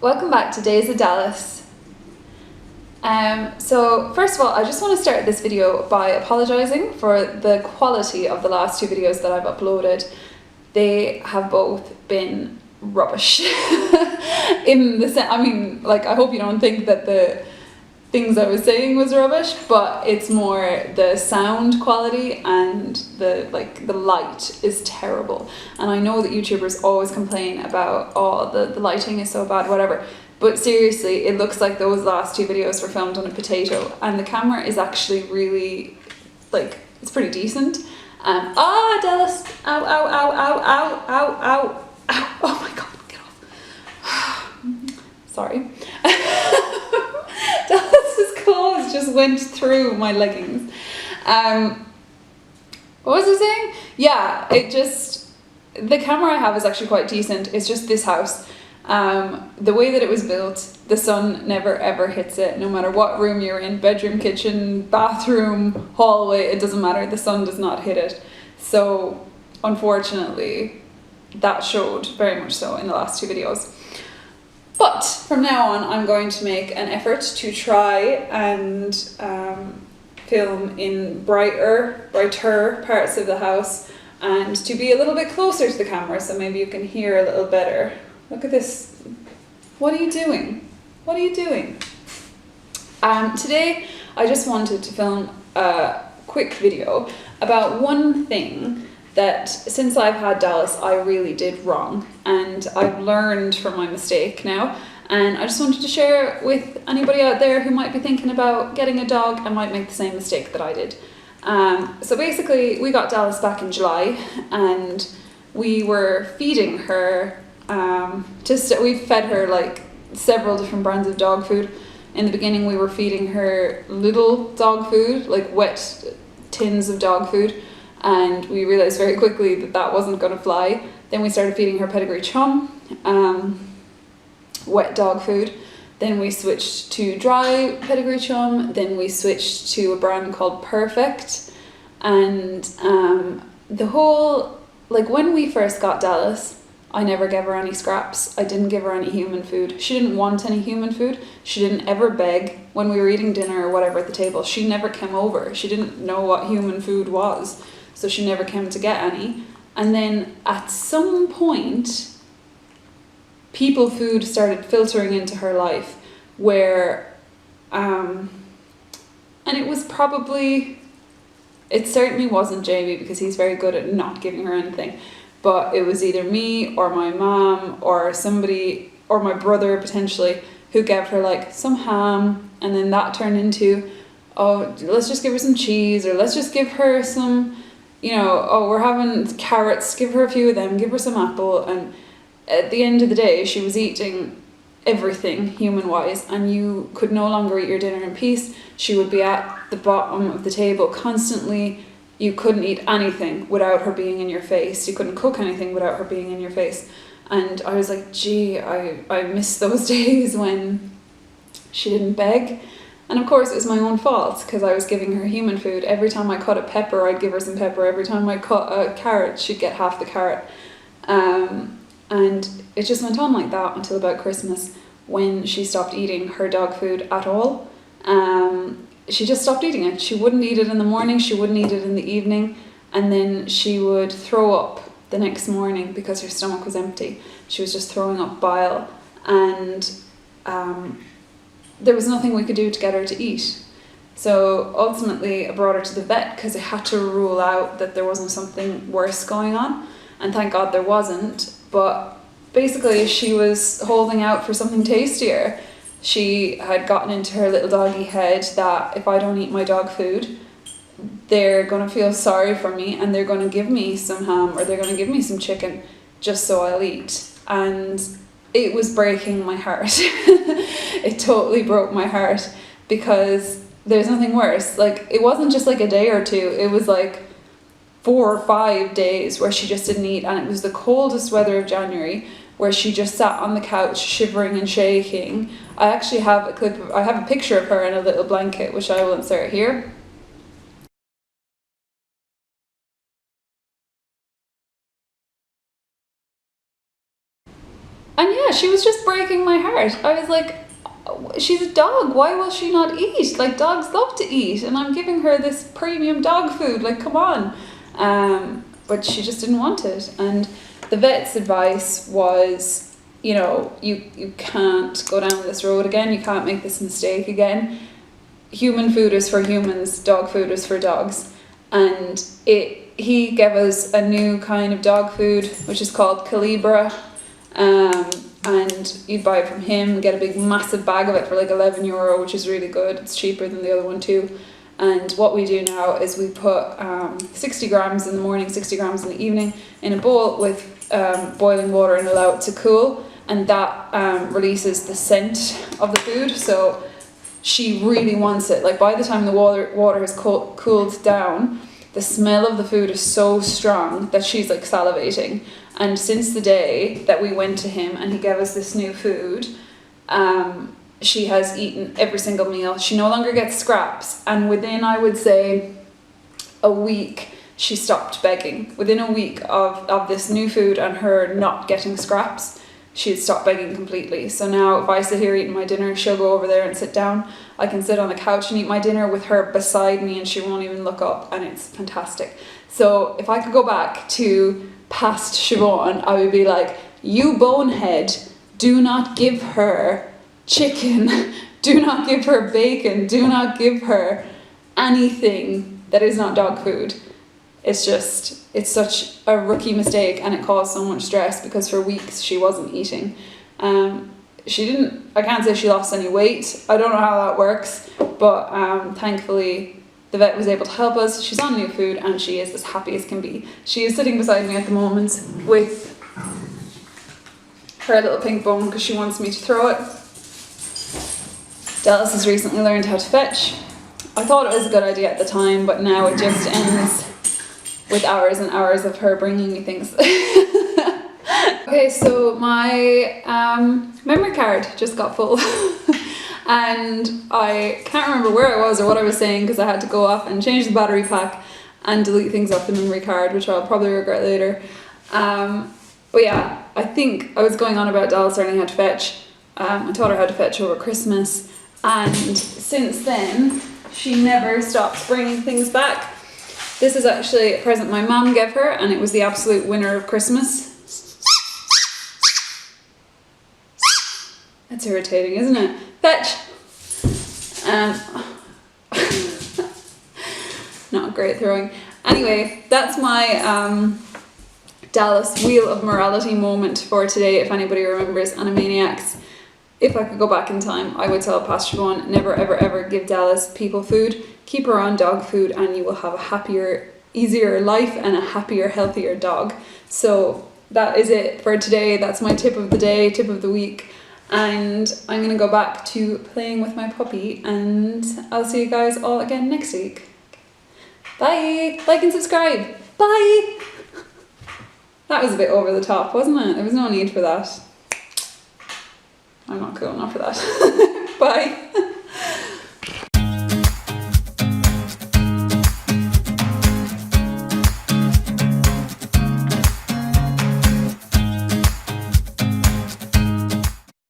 Welcome back to Days of Dallas. So first of all, I just want to start this video by apologising for the quality of the last two videos that I've uploaded. They have both been rubbish. I hope you don't think that the things I was saying was rubbish, but it's more the sound quality and the light is terrible. And I know that YouTubers always complain about, oh, the lighting is so bad, whatever. But seriously, it looks like those last two videos were filmed on a potato, and the camera is actually really, it's pretty decent. Dallas, ow, ow, ow, ow, ow, ow, ow, ow, oh my God, get off. Sorry. Dallas's clothes just went through my leggings. What was I saying? Yeah, the camera I have is actually quite decent. It's just this house. The way that it was built, the sun never ever hits it, no matter what room you're in, bedroom, kitchen, bathroom, hallway, it doesn't matter, the sun does not hit it. So unfortunately, that showed very much so in the last two videos. But from now on, I'm going to make an effort to try and film in brighter parts of the house and to be a little bit closer to the camera so maybe you can hear a little better. Look at this. What are you doing? What are you doing? Today, I just wanted to film a quick video about one thing that since I've had Dallas, I really did wrong. And I've learned from my mistake now. And I just wanted to share with anybody out there who might be thinking about getting a dog and might make the same mistake that I did. So basically, we got Dallas back in July and we were feeding her we fed her several different brands of dog food. In the beginning we were feeding her little dog food, like wet tins of dog food, and we realized very quickly that that wasn't going to fly. Then we started feeding her pedigree chum, wet dog food. Then we switched to dry pedigree chum. Then we switched to a brand called Perfect. And when we first got Dallas, I never gave her any scraps. I didn't give her any human food. She didn't want any human food. She didn't ever beg when we were eating dinner or whatever at the table. She never came over. She didn't know what human food was, so she never came to get any. And then at some point, people food started filtering into her life where, and it certainly wasn't Jamie because he's very good at not giving her anything. But it was either me or my mom or somebody or my brother potentially who gave her some ham, and then that turned into, oh, let's just give her some cheese, or let's just give her some, we're having carrots, give her a few of them, give her some apple. And at the end of the day, she was eating everything human-wise, and you could no longer eat your dinner in peace. She would be at the bottom of the table constantly. You couldn't eat anything without her being in your face. You couldn't cook anything without her being in your face. And I was like, gee, I miss those days when she didn't beg. And of course it was my own fault because I was giving her human food. Every time I cut a pepper, I'd give her some pepper. Every time I cut a carrot, she'd get half the carrot. And it just went on like that until about Christmas when she stopped eating her dog food at all. She just stopped eating it. She wouldn't eat it in the morning, she wouldn't eat it in the evening, and then she would throw up the next morning because her stomach was empty. She was just throwing up bile, and there was nothing we could do to get her to eat. So ultimately I brought her to the vet because I had to rule out that there wasn't something worse going on, and thank God there wasn't. But basically she was holding out for something tastier. She had gotten into her little doggy head that if I don't eat my dog food, they're going to feel sorry for me and they're going to give me some ham or they're going to give me some chicken just so I'll eat. And it was breaking my heart. It totally broke my heart because there's nothing worse. It wasn't just a day or two. It was 4 or 5 days where she just didn't eat, and it was the coldest weather of January, where she just sat on the couch shivering and shaking. I actually have I have a picture of her in a little blanket, which I will insert here. And yeah, she was just breaking my heart. I was like, she's a dog, why will she not eat? Like, dogs love to eat, and I'm giving her this premium dog food, like, come on. But she just didn't want it. And the vet's advice was, you know, you can't go down this road again, you can't make this mistake again. Human food is for humans, dog food is for dogs. And he gave us a new kind of dog food, which is called Calibra. And you'd buy it from him, get a big massive bag of it for like €11, which is really good. It's cheaper than the other one too. And what we do now is we put 60 grams in the morning, 60 grams in the evening in a bowl with boiling water and allow it to cool. And that releases the scent of the food. So she really wants it. Like, by the time the water has cooled down, the smell of the food is so strong that she's like salivating. And since the day that we went to him and he gave us this new food, she has eaten every single meal. She no longer gets scraps. And within, I would say, a week, she stopped begging. Within a week of this new food and her not getting scraps, she had stopped begging completely. So now if I sit here eating my dinner, she'll go over there and sit down. I can sit on the couch and eat my dinner with her beside me and she won't even look up, and it's fantastic. So if I could go back to past Siobhan, I would be like, you bonehead, do not give her chicken, do not give her bacon, do not give her anything that is not dog food. It's such a rookie mistake, and it caused so much stress because for weeks she wasn't eating. I can't say she lost any weight. I don't know how that works, but thankfully the vet was able to help us. She's on new food and she is as happy as can be. She is sitting beside me at the moment with her little pink bone because she wants me to throw it. Dallas has recently learned how to fetch. I thought it was a good idea at the time, but now it just ends with hours and hours of her bringing me things. Okay, so my memory card just got full. And I can't remember where I was or what I was saying because I had to go off and change the battery pack and delete things off the memory card, which I'll probably regret later. But yeah, I think I was going on about Dallas learning how to fetch. I taught her how to fetch over Christmas, and since then she never stops bringing things back. This is actually a present my mum gave her, and it was the absolute winner of Christmas. That's irritating, isn't it? Fetch! Not great throwing. Anyway, that's my Dallas Wheel of Morality moment for today, if anybody remembers Animaniacs. If I could go back in time, I would tell Pastor One, never ever ever give Dallas people food. Keep her on dog food and you will have a happier, easier life and a happier, healthier dog. So that is it for today. That's my tip of the day, tip of the week. And I'm going to go back to playing with my puppy, and I'll see you guys all again next week. Bye! Like and subscribe. Bye! That was a bit over the top, wasn't it? There was no need for that. I'm not cool enough for that. Bye!